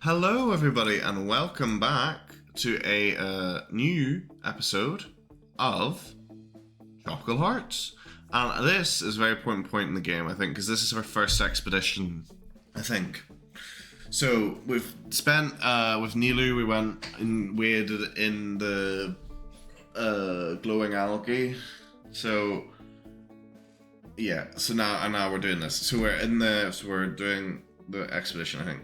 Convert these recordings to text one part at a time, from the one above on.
Hello, everybody, and welcome back to a new episode of Tropical Hearts. And this is a very important point in the game, I think, because this is our first expedition, I think. So we've spent with Nilu. We went and waded in the glowing algae. So yeah. So now we're doing this. So we're doing the expedition, I think.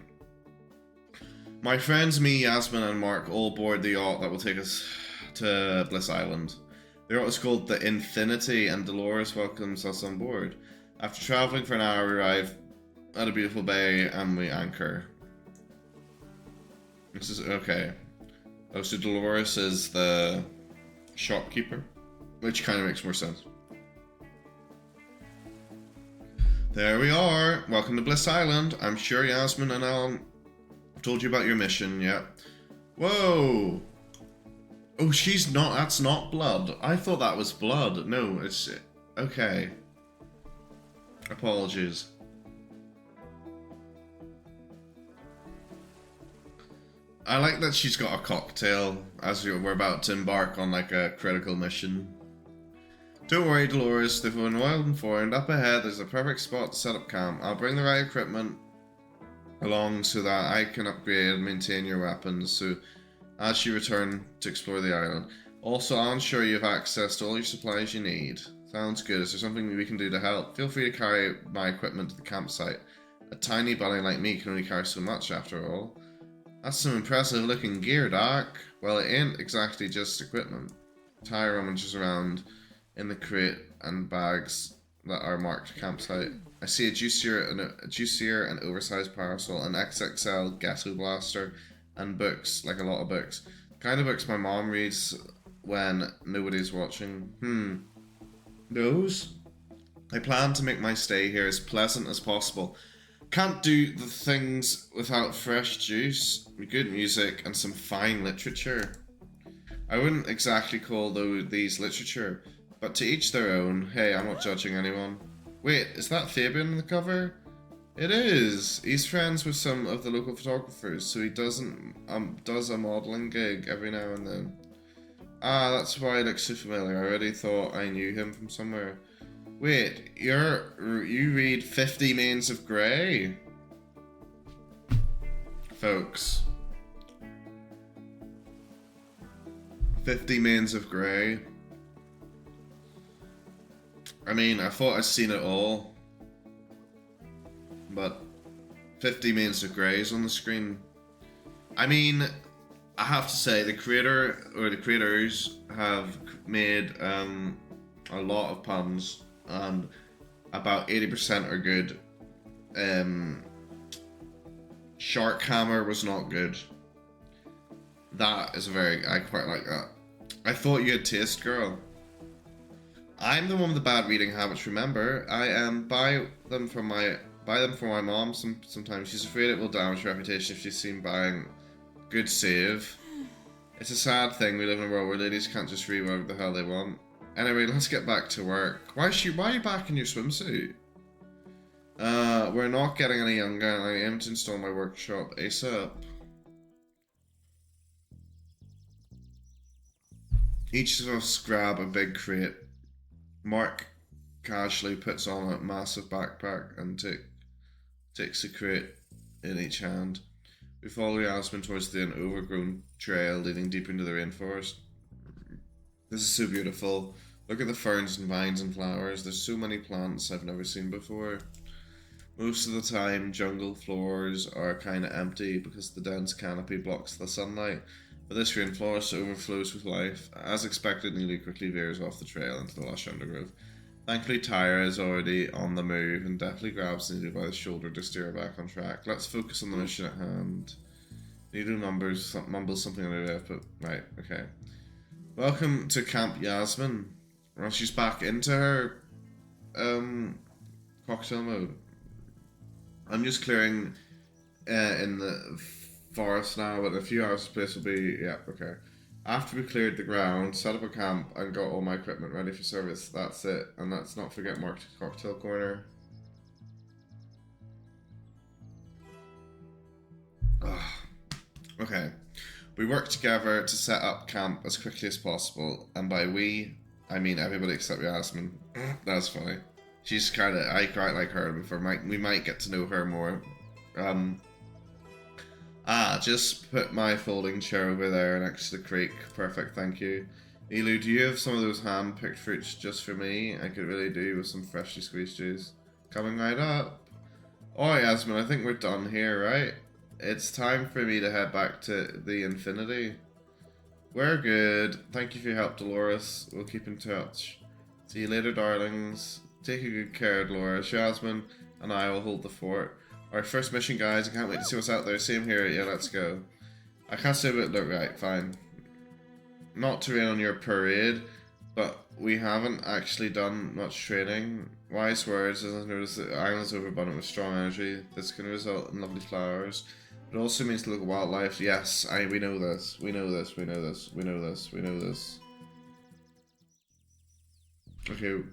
My friends, me, Yasmin, and Mark all board the yacht that will take us to Bliss Island. The yacht is called the Infinity, and Dolores welcomes us on board. After traveling for an hour, we arrive at a beautiful bay and we anchor. This is okay. Oh, so Dolores is the shopkeeper, which kind of makes more sense. There we are. Welcome to Bliss Island. I'm sure Yasmin and Alan told you about your mission, yeah. Whoa! Oh, she's not, that's not blood. I thought that was blood. No, it's, okay. Apologies. I like that she's got a cocktail as we're about to embark on like a critical mission. Don't worry, Dolores, they've been well informed. Up ahead, there's a perfect spot to set up camp. I'll bring the right equipment along so that I can upgrade and maintain your weapons so as you return to explore the island. Also, I'll ensure you have access to all your supplies you need. Sounds good. Is there something we can do to help? Feel free to carry my equipment to the campsite. A tiny bunny like me can only carry so much after all. That's some impressive looking gear, Doc. Well, it ain't exactly just equipment. Ty rummages around in the crate and bags that are marked campsite. I see a juicier and oversized parasol, an XXL ghetto blaster, and books, like a lot of books. The kind of books my mom reads when nobody's watching. Those? I plan to make my stay here as pleasant as possible. Can't do the things without fresh juice, good music, and some fine literature. I wouldn't exactly call these literature, but to each their own. Hey, I'm not judging anyone. Wait, is that Fabian on the cover? It is! He's friends with some of the local photographers, so he does a modelling gig every now and then. Ah, that's why he looks so familiar. I already thought I knew him from somewhere. Wait, you read 50 Mains of Grey? Folks. 50 Mains of Grey. I mean, I thought I'd seen it all, but 50 Mains of Grey is on the screen. I mean, I have to say, the creators have made a lot of puns, and about 80% are good. Shark Hammer was not good. That is I quite like that. I thought you had taste, girl. I'm the one with the bad reading habits, remember? I buy them for my mom sometimes. She's afraid it will damage her reputation if she's seen buying. Good save. It's a sad thing, we live in a world where ladies can't just read whatever the hell they want. Anyway, let's get back to work. Why are you back in your swimsuit? We're not getting any younger, and I aim to install my workshop ASAP. Each of us grab a big crate. Mark casually puts on a massive backpack and takes a crate in each hand. We follow Yasmin towards the overgrown trail leading deep into the rainforest. This is so beautiful. Look at the ferns and vines and flowers. There's so many plants I've never seen before. Most of the time, jungle floors are kind of empty because the dense canopy blocks the sunlight. But this rainforest overflows with life. As expected, Neely quickly veers off the trail into the lush undergrowth. Thankfully, Tyra is already on the move and deftly grabs Neely by the shoulder to steer her back on track. Let's focus on the mission at hand. Neely mumbles something under there, but right, okay. Welcome to Camp Yasmin. Well, she's back into her cocktail mode. I'm just clearing in the forest now, but in a few hours the place will be, yeah, okay. After we cleared the ground, set up a camp, and got all my equipment ready for service, that's it. And let's not forget marked cocktail corner. Ugh. Okay. We work together to set up camp as quickly as possible, and by we, I mean everybody except Yasmin. That's funny. She's I quite like her before. We might get to know her more. Just put my folding chair over there next to the creek. Perfect, thank you. Elu, do you have some of those hand-picked fruits just for me? I could really do with some freshly squeezed juice. Coming right up. Oh, Yasmin, I think we're done here, right? It's time for me to head back to the Infinity. We're good. Thank you for your help, Dolores. We'll keep in touch. See you later, darlings. Take a good care, Dolores. Yasmin and I will hold the fort. Our first mission, guys. I can't wait to see what's out there. Same here. Yeah, let's go. I can't say it look right. Fine. Not to rain on your parade, but we haven't actually done much training. Wise words, as I've noticed, the island is overabundant with strong energy. This can result in lovely flowers. It also means local wildlife. Yes, we know this. We know this. We know this. We know this. We know this. Okay.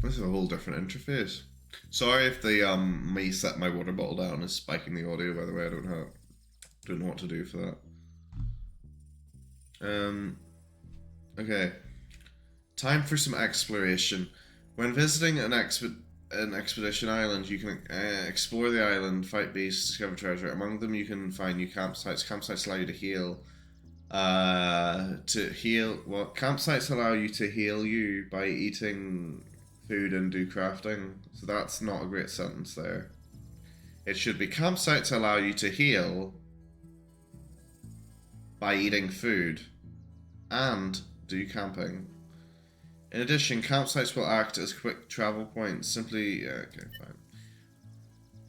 This is a whole different interface. Sorry if the me set my water bottle down is spiking the audio. By the way, I don't know what to do for that. Okay. Time for some exploration. When visiting an expedition island, you can explore the island, fight beasts, discover treasure. Among them, you can find new campsites. Campsites allow you to heal. Campsites allow you to heal you by eating food and do crafting. So that's not a great sentence there. It should be campsites allow you to heal by eating food and do camping. In addition, campsites will act as quick travel points. Simply, okay, fine.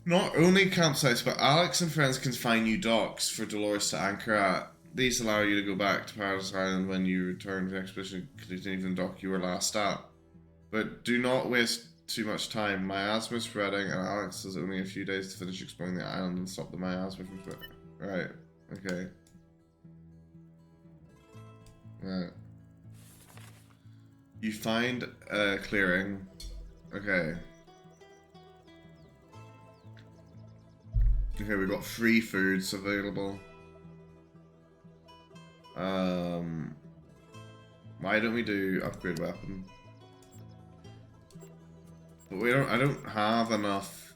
Not only campsites, but Alex and friends can find new docks for Dolores to anchor at. These allow you to go back to Paradise Island when you return to the expedition, continuing from the dock you were last at. But do not waste too much time. Miasma is spreading, and Alex has only a few days to finish exploring the island and stop the miasma from spreading. Right, okay. Right. You find a clearing. Okay. Okay, we've got free foods available. Why don't we do upgrade weapon? But I don't have enough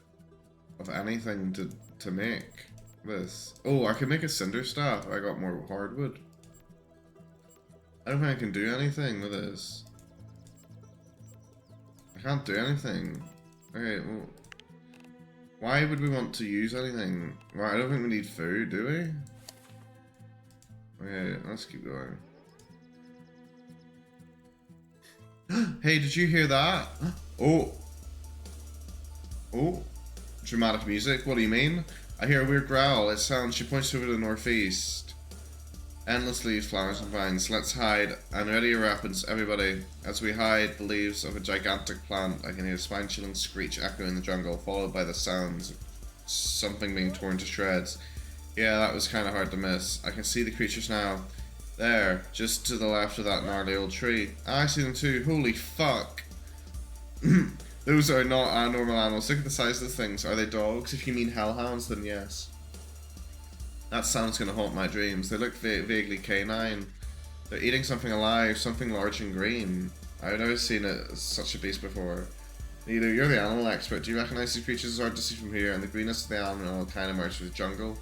of anything to make this. Oh, I can make a cinder staff. I got more hardwood. I don't think I can do anything with this. I can't do anything. Okay, well, why would we want to use anything? Well, I don't think we need food, do we? Okay, let's keep going. Hey, did you hear that? Oh. Oh. Dramatic music? What do you mean? I hear a weird growl. It sounds. She points over to the northeast. Endless leaves, flowers, and vines. Let's hide. And ready your weapons, everybody. As we hide the leaves of a gigantic plant, I can hear a spine-chilling screech echo in the jungle, followed by the sounds of something being torn to shreds. Yeah, that was kind of hard to miss. I can see the creatures now. There, just to the left of that gnarly old tree. I see them too. Holy fuck. Those are not normal animals. Look at the size of the things. Are they dogs? If you mean hellhounds, then yes. That sound's gonna haunt my dreams. They look vaguely canine. They're eating something alive, something large and green. I've never seen such a beast before. Neither. You're the animal expert. Do you recognize these creatures? It's hard to see from here, and the greenness of the animal kind of merged with the jungle.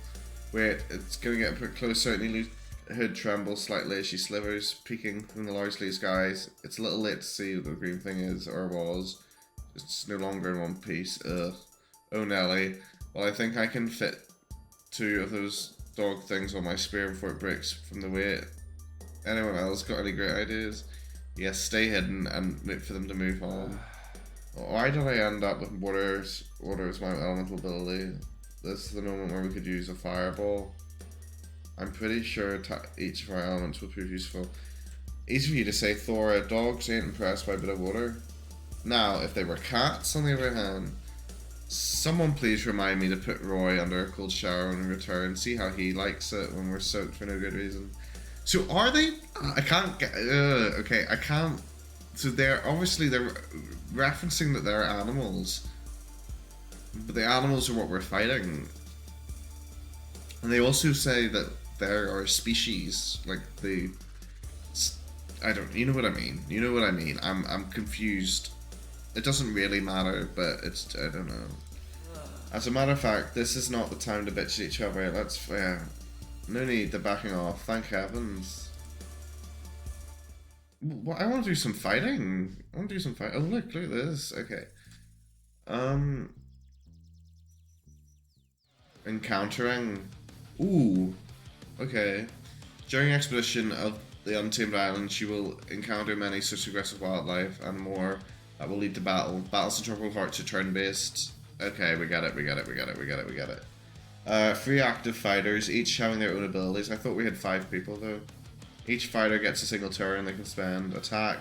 Wait, it's gonna get a bit closer. Neely's hood trembles slightly as she slivers, peeking from the largely skies. It's a little late to see what the green thing is, or was. It's no longer in one piece. Ugh. Oh, Nelly. Well, I think I can fit 2 of those dog things on my spear before it breaks from the weight. Anyone else got any great ideas? Yes, stay hidden and wait for them to move on. Why did I end up with water as my elemental ability? This is the moment where we could use a fireball. I'm pretty sure each of our elements will prove useful. Easy for you to say, Thora. Dogs ain't impressed by a bit of water. Now, if they were cats, on the other hand, someone please remind me to put Roy under a cold shower when we return. See how he likes it when we're soaked for no good reason. So are they? I can't get. Okay, I can't. So they're referencing that they're animals. But the animals are what we're fighting. And they also say that there are species, like the... I don't... You know what I mean. You know what I mean. I'm confused. It doesn't really matter, but it's... I don't know. As a matter of fact, this is not the time to bitch at each other. Let's... no need to backing off. Thank heavens. Well, I want to do some fighting. I want to do some fight. Oh, look at this. Okay. Encountering. Ooh. Okay. During expedition of the Untamed Islands, you will encounter many such aggressive wildlife and more that will lead to battle. Battles in Tropical Hearts are turn-based. Okay, we got it. 3 active fighters, each having their own abilities. I thought we had 5 people though. Each fighter gets a single turn they can spend. Attack.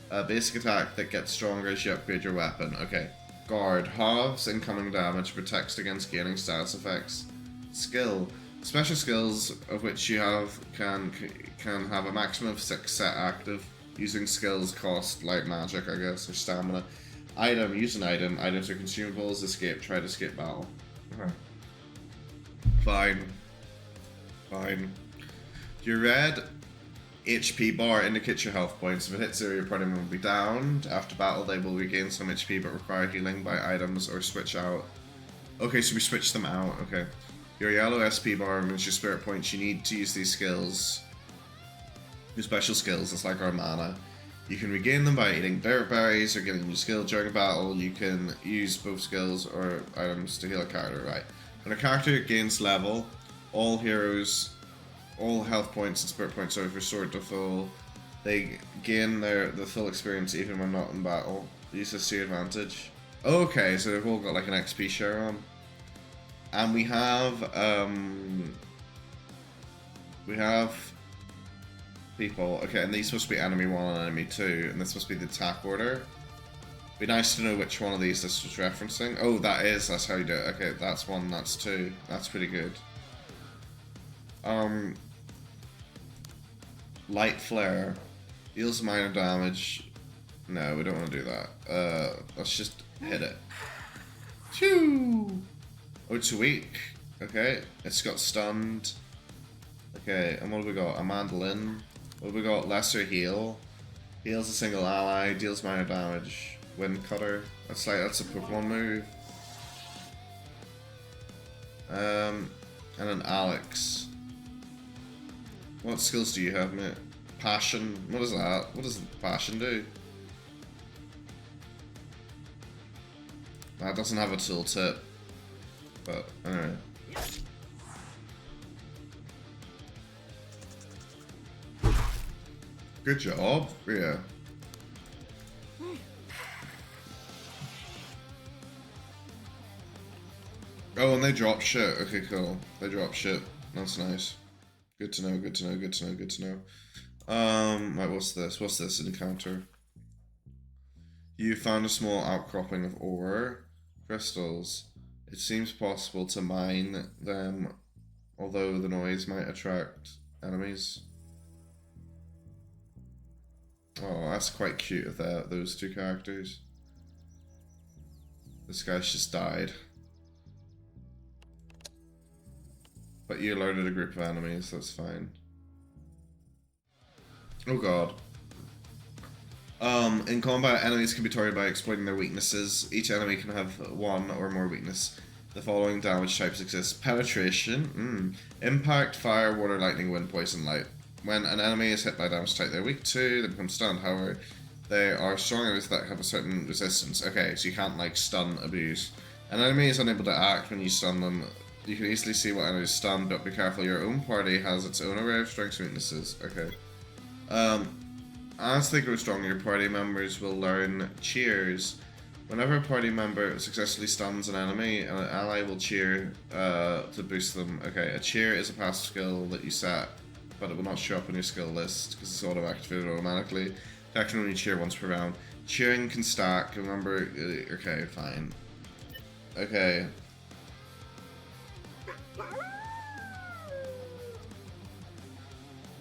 A basic attack that gets stronger as you upgrade your weapon. Okay. Guard. Halves incoming damage, protects against gaining status effects. Skill. Special skills of which you have can have a maximum of 6 set active. Using skills cost like magic, I guess, or stamina. Item. Use an item. Items are consumables. Escape. Try to escape battle. Okay. Fine. Your red HP bar indicates your health points. If it hits 0, your party member will be downed. After battle, they will regain some HP but require healing by items or switch out. Okay, so we switch them out. Okay. Your yellow SP bar means your spirit points. You need to use these skills. Your special skills, it's like our mana. You can regain them by eating dirt berries or getting a new skill during a battle. You can use both skills or items to heal a character, right? When a character gains level, all heroes, all health points and spirit points are restored to full. They gain the full experience even when not in battle. Use this to your advantage. Okay, so they've all got like an XP share on. And we have people. Okay, and these supposed to be enemy 1 and enemy 2, and this must be the attack order. Be nice to know which one of these this was referencing. Oh, that's how you do it. Okay, that's 1, that's 2. That's pretty good. Light flare. Deals minor damage. No, we don't want to do that. Let's just hit it. Phew! Oh, it's weak. Okay, it's got stunned. Okay, and what have we got? A mandolin. What have we got? Lesser heal. Heals a single ally, deals minor damage. Wind cutter. That's a Pokemon move. And an Alex. What skills do you have, mate? Passion. What is that? What does passion do? That doesn't have a tooltip. But, alright. Good job. Yeah. Oh, and they drop shit. Okay, cool. They drop shit. That's nice. Good to know, good to know, good to know, good to know. Right, what's this? What's this encounter? You found a small outcropping of ore. Crystals. It seems possible to mine them, although the noise might attract enemies. Oh, that's quite cute of those 2 characters. This guy's just died. But you alerted a group of enemies, that's fine. Oh god. In combat, enemies can be targeted by exploiting their weaknesses. Each enemy can have 1 or more weakness. The following damage types exist. Penetration, impact, fire, water, lightning, wind, poison, light. When an enemy is hit by damage type they're weak to, they become stunned. However, they are strong enemies that have a certain resistance. Okay, so you can't like stun abuse. An enemy is unable to act when you stun them. You can easily see what enemy is stunned, but be careful, your own party has its own array of strengths and weaknesses. Okay. As they grow stronger, your party members will learn cheers. Whenever a party member successfully stuns an enemy, an ally will cheer to boost them. Okay, a cheer is a passive skill that you set, but it will not show up on your skill list because it's auto-activated automatically. You can only cheer once per round. Cheering can stack, remember... Okay, fine. Okay.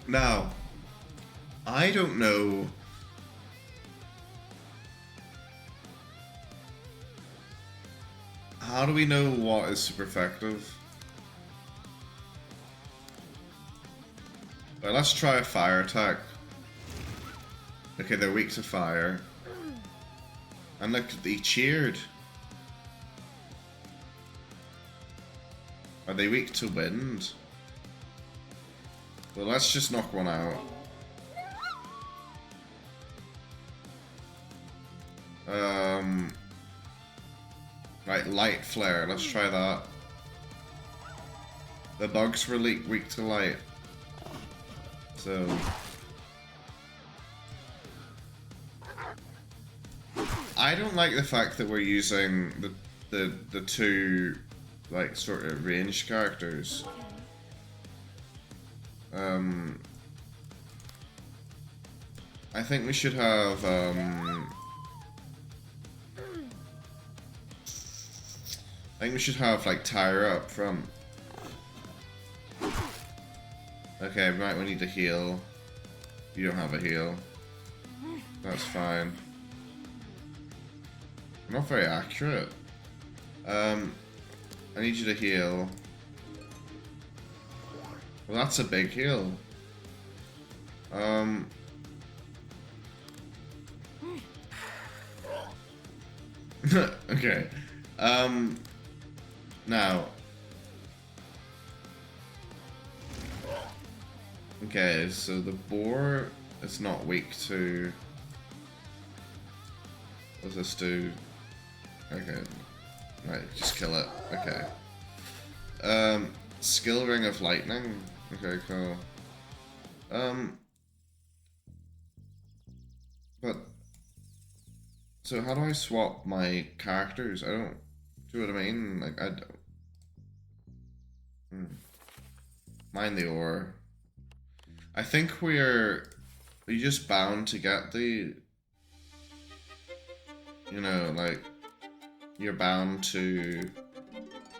Now, I don't know... How do we know what is super effective? Right, let's try a fire attack. Okay, they're weak to fire. And look, they cheered. Are they weak to wind? Well, let's just knock one out. Right, light flare. Let's try that. The bugs were weak to light. So... I don't like the fact that we're using the two, like, sort of ranged characters. I think we should have, like, Tyra up front. Okay, right, we need to heal. You don't have a heal. That's fine. Not very accurate. I need you to heal. Well, that's a big heal. Okay. Now. Okay, so the boar is not weak to... What does this do? Okay. Right, just kill it. Okay. Skill Ring of Lightning. Okay, cool. But... So how do I swap my characters? I don't... Do you know what I mean? Like, I don't... Mind the ore. I think we're just bound to get the... You know, like... You're bound to...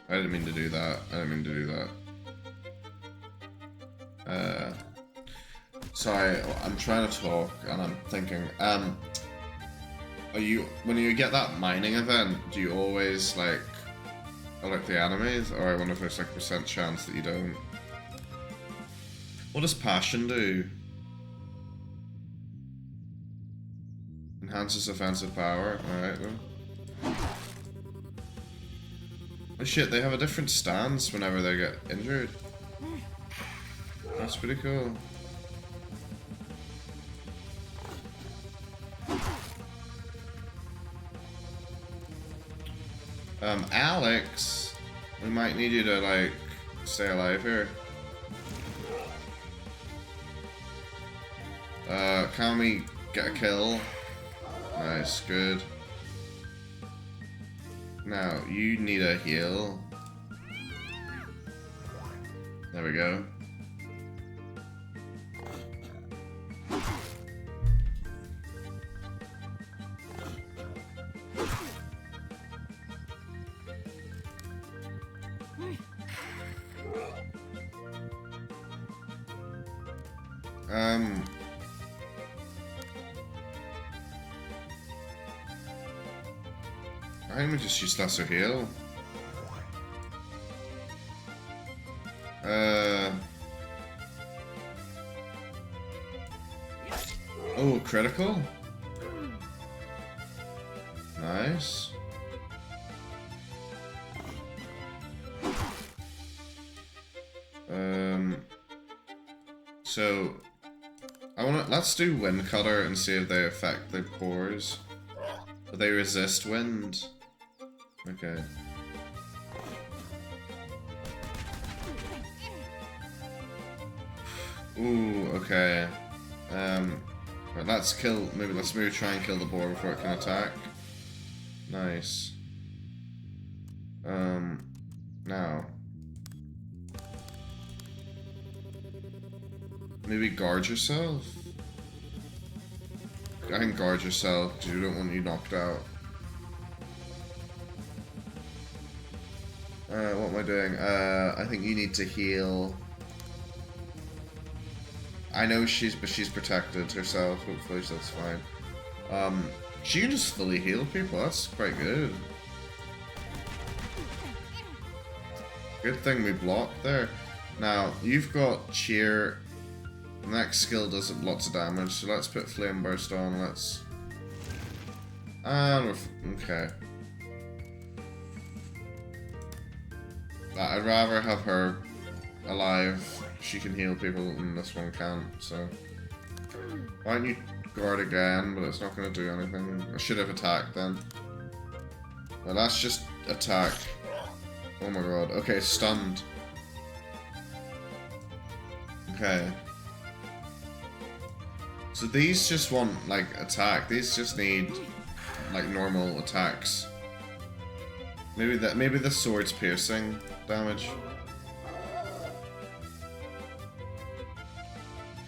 I didn't mean to do that. Sorry, I'm trying to talk and I'm thinking, are you, when you get that mining event, do you always, like, alert the enemies? Or I wonder if there's, like, % chance that you don't. What does Passion do? Enhances offensive power. Alright then. Oh shit, they have a different stance whenever they get injured. That's pretty cool. Alex, we might need you to, like, stay alive here. Can we get a kill? Nice, good. Now, you need a heal. There we go. I think we just use lesser heal. Oh, critical? Nice. So let's do Wind Cutter and see if they affect the cores. Do they resist wind? Okay. Ooh, okay. Right, let's maybe try and kill the boar before it can attack. Nice. Now. Maybe guard yourself? I think guard yourself, because you don't want you knocked out. What am I doing? I think you need to heal. I know she's protected herself, hopefully that's fine. She can just fully heal people, that's quite good. Good thing we blocked there. Now, you've got cheer. Next skill does lots of damage, so let's put flame burst on. Let's. And we're okay. I'd rather have her alive. She can heal people, and this one can't. So why don't you guard again? But it's not going to do anything. I should have attacked then. Well, that's just attack. Oh my god. Okay, stunned. Okay. So these just want, like, attack. These just need, like, normal attacks. Maybe the sword's piercing damage.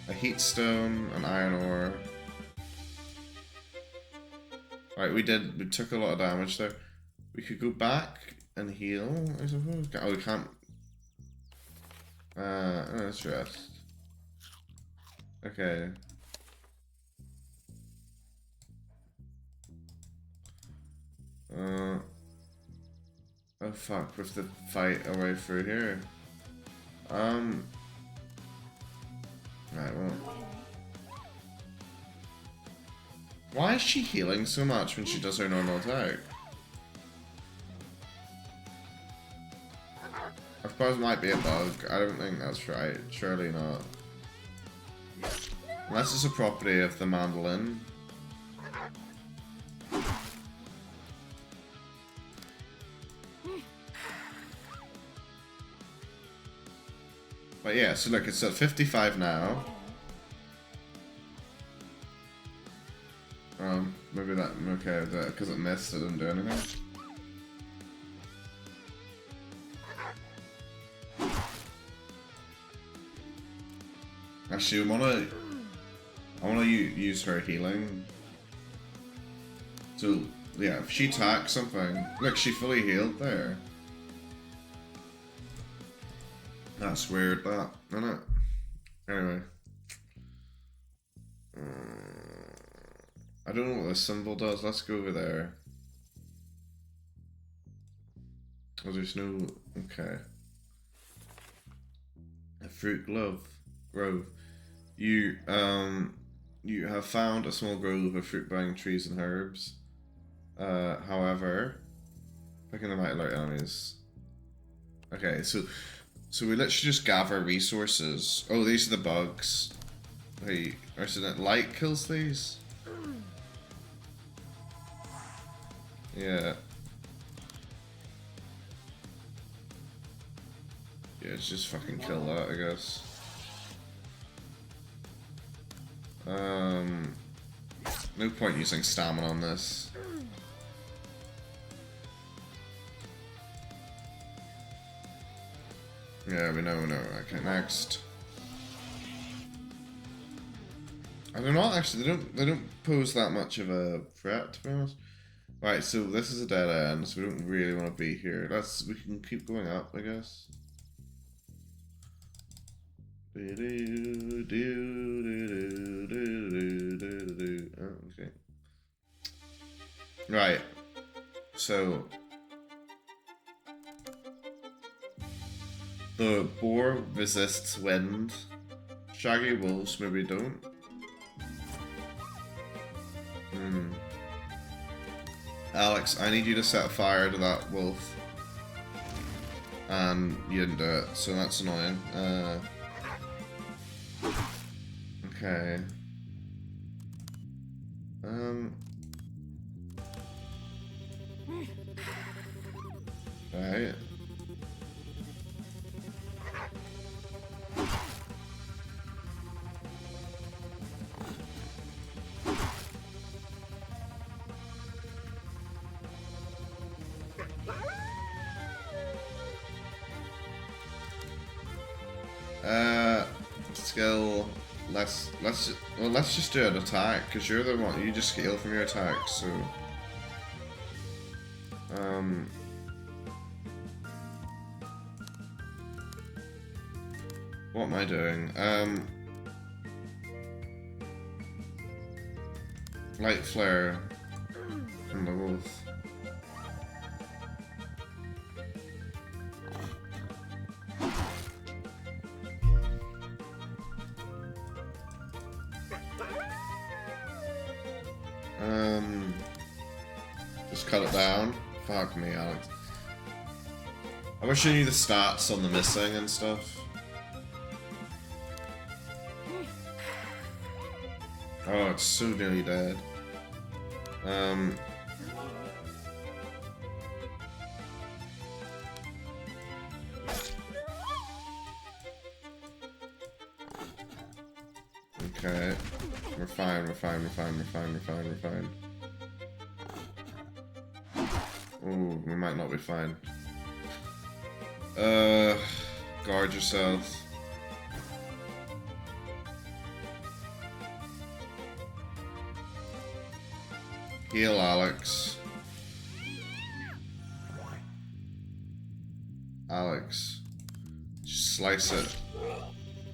A heat stone, an iron ore. Alright, we took a lot of damage there. We could go back and heal, I suppose. Oh, we can't. Let's rest. Okay. Oh fuck, we have to fight our way through here. Right, well. Why is she healing so much when she does her normal attack? I suppose it might be a bug. I don't think that's right. Surely not. Unless it's a property of the mandolin. But yeah, so look, it's at 55 now. Maybe that, okay, because it missed, it didn't do anything. Actually, I wanna use her healing. So, yeah, if she attacks something, look, she fully healed there. That's weird, that, isn't it? Anyway. I don't know what this symbol does. Let's go over there. Oh, there's no... Okay. A fruit grove. You have found a small grove of fruit-bearing trees and herbs. However, picking them out alert enemies. Okay, so we literally just gather resources. Oh, these are the bugs. Hey, or is it light kills these? Yeah. Yeah, just fucking kill that, I guess. No point using stamina on this. Yeah, we know. Okay, next. And they're not actually. They don't pose that much of a threat, to be honest. Right, so this is a dead end, so we don't really want to be here. We can keep going up, I guess. Oh, okay. Right. So the boar resists wind. Shaggy wolves maybe don't. Alex, I need you to set fire to that wolf. And you didn't do it, so that's annoying. Okay. Right. Skill. Let's just do an attack, because you're the one, you just heal from your attack, so what am I doing? Light flare from the wolf. Just cut it down. Fuck me, Alex. I wish I knew the stats on the missing and stuff. Oh, it's so nearly dead. Okay. We're fine, we're fine, we're fine, we're fine, we're fine, we're fine. Ooh, we might not be fine. Guard yourself. Heal Alex. Alex. Just slice it.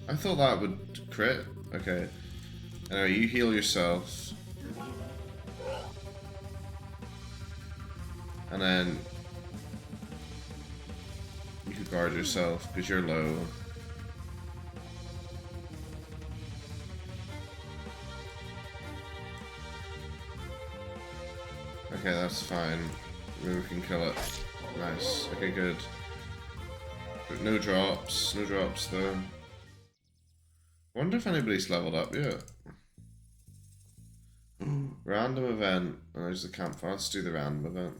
I thought that would crit. Okay. Anyway, you heal yourself. And then you could guard yourself because you're low. Okay, that's fine. Maybe we can kill it. Nice. Okay, good. But no drops. No drops though. Wonder if anybody's leveled up yet. Random event. Oh, there's the campfire. Let's do the random event.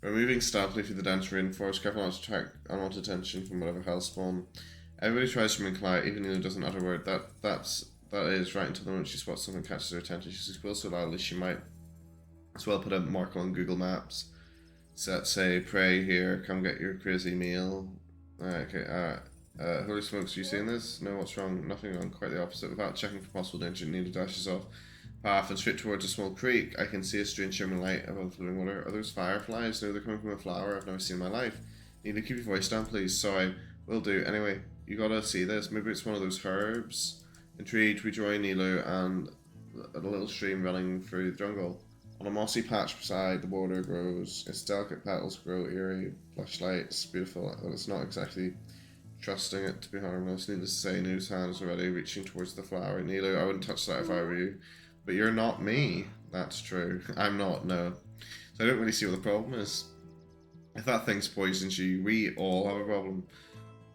Removing stealthily through the dense rainforest. Careful not to attract unwanted attention from whatever hellspawn. Everybody tries to remain quiet, even though it doesn't utter a word. That is right until the moment she spots something catches her attention. She squeals so loudly she might as well put a mark on Google Maps. Say, pray here, come get your crazy meal. Okay, holy smokes, you seeing this? No, what's wrong? Nothing wrong, quite the opposite. Without checking for possible danger, Nina dashes off path and straight towards a small creek. I can see a strange shimmering light above the flowing water. Are those fireflies? No, they're coming from a flower I've never seen in my life. Nina, keep your voice down, please. Sorry, will do. Anyway, you gotta see this. Maybe it's one of those herbs. Intrigued, we join Nilo and a little stream running through the jungle. On a mossy patch beside the border grows. Its delicate petals grow eerie, flashlight. It's beautiful, but it's not exactly trusting it to be harmless. Needless to say, Nilo's hand is already reaching towards the flower. Nilo, I wouldn't touch that if I were you. But you're not me. That's true. I'm not, no. So I don't really see what the problem is. If that thing's poisons you, we all have a problem.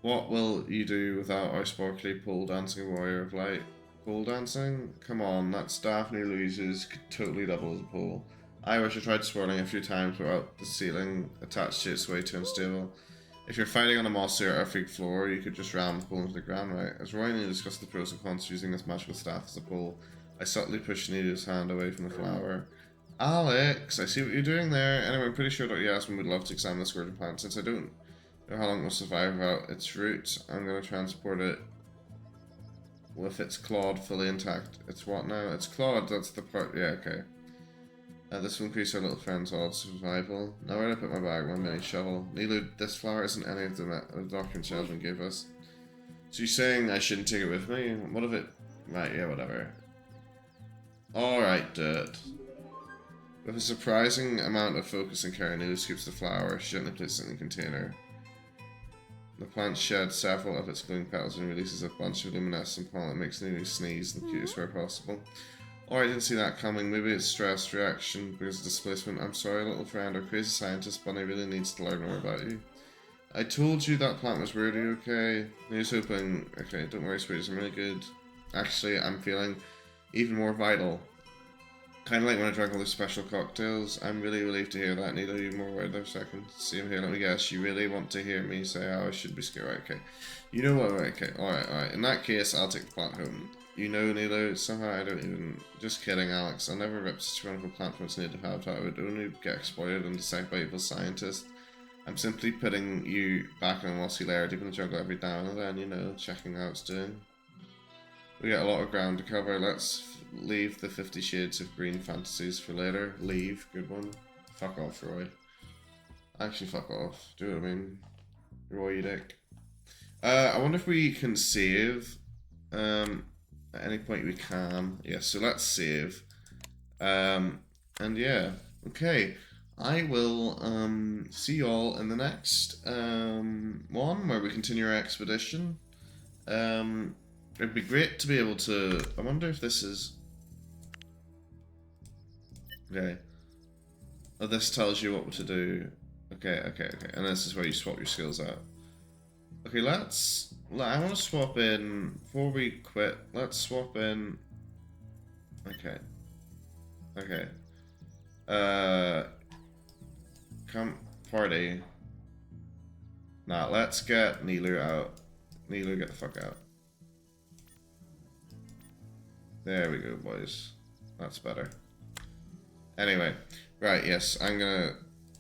What will you do without our sparkly pole dancing warrior of light? Pole dancing? Come on, that Daphne Louise's could totally double as a pole. I wish I tried swirling a few times without the ceiling attached to its way too unstable. If you're fighting on a mossy or earthy floor, you could just ram the pole into the ground, right? As Roy and Neil discussed the pros and cons of using this magical staff as a pole, I subtly pushed Nita's hand away from the flower. Alex, I see what you're doing there. Anyway, I'm pretty sure Dr. Yasmin would love to examine this squirting plant. Since I don't know how long it will survive without its roots, I'm going to transport it with its clawed fully intact. It's what now? It's clawed, that's the part. Yeah, okay. This will increase our little friend's odds of survival. Now where did I put my bag? My mini shovel. Nilo, this flower isn't any of the doctor and salesman gave us. So you're saying I shouldn't take it with me? What if it... Right, yeah, whatever. Alright, dirt. With a surprising amount of focus and care, Nilo scoops the flower, she gently places it in the container. The plant sheds several of its glowing petals and releases a bunch of luminescent pollen that makes Nilo sneeze in the cutest way possible. Oh, I didn't see that coming. Maybe it's stress reaction because of displacement. I'm sorry, little friend. Our crazy scientist Bunny really needs to learn more about you. I told you that plant was really okay. He's hoping... Okay, don't worry, sweeties. I'm really good. Actually, I'm feeling even more vital. Kind of like when I drank all those special cocktails. I'm really relieved to hear that. Need a more word there a second. See him here. Let me guess. You really want to hear me say how I should be scared? Right, okay. You know what? Right, okay. Alright. In that case, I'll take the plant home. You know, Nilo, somehow I don't even... Just kidding, Alex. I'll never rip such a wonderful plant from its native habitat. It would only get exploited and dissected by evil scientists. I'm simply putting you back in a mossy lair deep in the jungle every now and then, you know, checking how it's doing. We got a lot of ground to cover. Let's leave the 50 Shades of Green fantasies for later. Leave. Good one. Fuck off, Roy. Actually, fuck off. Do you know what I mean? Roy, you dick. I wonder if we can save... At any point we can. Yeah, so let's save. And yeah, okay. I will see you all in the next one where we continue our expedition. it'd be great to be able to... I wonder if this is... Okay. Oh, this tells you what to do. Okay. And this is where you swap your skills out. Okay, I want to swap in... Before we quit, let's swap in... Okay. Come... Party. Nah, let's get Nilu out. Nilu, get the fuck out. There we go, boys. That's better. Anyway, right, yes, I'm gonna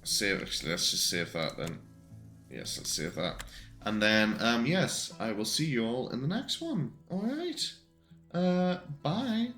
save, actually, let's just save that then. Yes, let's save that. And then, yes, I will see you all in the next one. Alright. Bye.